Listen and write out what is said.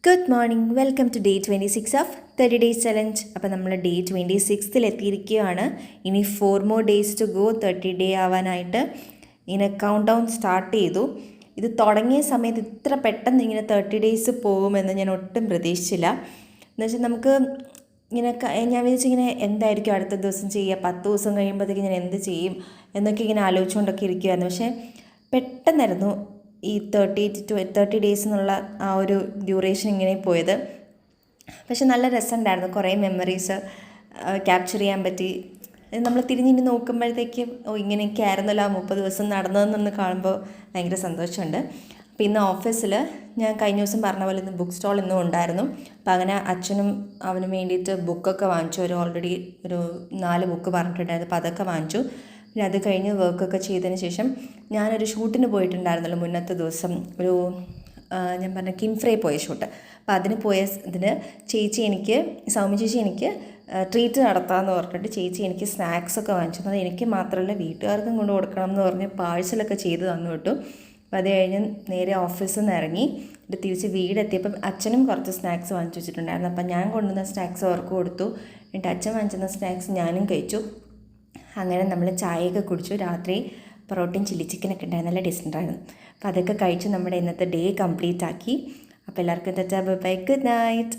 Good morning, welcome to day 26 of 30 days challenge. അപ്പോൾ നമ്മൾ day 26 എത്തിയിരിക്കുകയാണ്. ഇനി 4 more days to go 30 day ആവാനായിട്ട്. ഇങ്ങനെ കൗണ്ട് ഡൗൺ സ്റ്റാർട്ട് ചെയ്തു. ഇത് തുടങ്ങിയ സമയത്ത് ഇത്ര പെട്ടെന്ന് ഇങ്ങനെ 30 ഡേയ്സ് പോകുമെന്ന് ഞാൻ ഒട്ടും പ്രതീക്ഷിച്ചില്ല. എന്നുവെച്ചാൽ നമുക്ക് ഇങ്ങനെ ഞാൻ വിചാരിച്ചിങ്ങനെ എന്തായിരിക്കും അടുത്ത ദിവസം ചെയ്യുക, 10 ദിവസം കഴിയുമ്പോഴത്തേക്ക് ഞാൻ എന്ത് ചെയ്യും എന്നൊക്കെ ഇങ്ങനെ ആലോചിച്ചുകൊണ്ടൊക്കെ ഇരിക്കുമായിരുന്നു. പക്ഷേ പെട്ടെന്നായിരുന്നു ഈ 30 ഡേയ്സ് എന്നുള്ള ആ ഒരു ഡ്യൂറേഷൻ ഇങ്ങനെ പോയത്. പക്ഷെ നല്ല രസമുണ്ടായിരുന്നു. കുറേ മെമ്മറീസ് ക്യാപ്ചർ ചെയ്യാൻ പറ്റി. നമ്മൾ തിരിഞ്ഞിട്ട് നോക്കുമ്പോഴത്തേക്കും ഇങ്ങനെയൊക്കെ ആയിരുന്നല്ലോ 30 ദിവസം നടന്നതെന്നൊന്ന് കാണുമ്പോൾ ഭയങ്കര സന്തോഷമുണ്ട്. അപ്പോൾ ഇന്ന് ഓഫീസിൽ ഞാൻ കഴിഞ്ഞ ദിവസം പറഞ്ഞ പോലെ ഇന്ന് ബുക്ക് സ്റ്റോൾ ഇന്നും ഉണ്ടായിരുന്നു. അപ്പോൾ അങ്ങനെ അച്ഛനും അവനും വേണ്ടിയിട്ട് ബുക്കൊക്കെ വാങ്ങിച്ചു. ഓൾറെഡി ഒരു 4 ബുക്ക് പറഞ്ഞിട്ടുണ്ടായിരുന്നു. അപ്പോൾ അതൊക്കെ വാങ്ങിച്ചു. പിന്നെ അത് കഴിഞ്ഞ് വർക്കൊക്കെ ചെയ്തതിന് ശേഷം ഞാനൊരു ഷൂട്ടിന് പോയിട്ടുണ്ടായിരുന്നല്ലോ മുന്നത്തെ ദിവസം. ഞാൻ പറഞ്ഞ കിൻഫ്രേ പോയ ഷൂട്ട്. അപ്പോൾ അതിന് ഇതിന് സൗമ്യ ചേച്ചി എനിക്ക് ട്രീറ്റ് നടത്താമെന്ന് പറഞ്ഞിട്ട് ചേച്ചി എനിക്ക് സ്നാക്സൊക്കെ വാങ്ങിച്ചു. അത് എനിക്ക് മാത്രമല്ല വീട്ടുകാർക്കും കൊണ്ട് കൊടുക്കണം എന്ന് പറഞ്ഞ് പാഴ്സലൊക്കെ ചെയ്ത് തന്നു വിട്ടു. അപ്പോൾ അത് കഴിഞ്ഞ് നേരെ ഓഫീസിൽ നിന്ന് ഇറങ്ങി തിരിച്ച് വീടെത്തിയപ്പം അച്ഛനും കുറച്ച് സ്നാക്സ് വാങ്ങിച്ചു വെച്ചിട്ടുണ്ടായിരുന്നു. അപ്പം ഞാൻ കൊണ്ടുവന്ന സ്നാക്സ് അവർക്ക് കൊടുത്തു. എന്നിട്ട് അച്ഛൻ വാങ്ങിച്ചിരുന്ന സ്നാക്സ് ഞാനും കഴിച്ചു. അങ്ങനെ നമ്മൾ ചായയൊക്കെ കുടിച്ചു. രാത്രി പൊറോട്ടയും ചില്ലി ചിക്കനൊക്കെ ഉണ്ടായിരുന്നു. നല്ല ടേസ്റ്റ് ഉണ്ടായിരുന്നു. അപ്പോൾ അതൊക്കെ കഴിച്ച് നമ്മുടെ ഇന്നത്തെ ഡേ കംപ്ലീറ്റ് ആക്കി. അപ്പോൾ എല്ലാവർക്കും ബൈ, ഗുഡ് നൈറ്റ്.